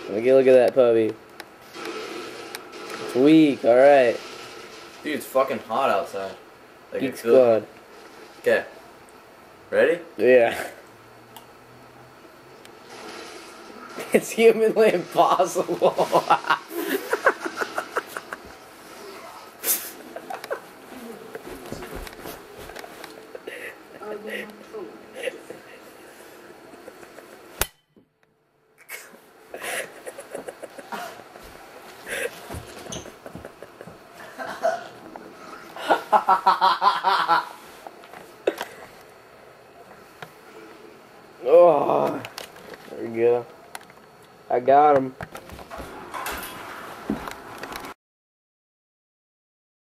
Look at that puppy. It's weak, alright. Dude, it's fucking hot outside. Like, Geek Squad. Okay. Ready? Yeah. It's humanly impossible. Oh, there we go. I got him.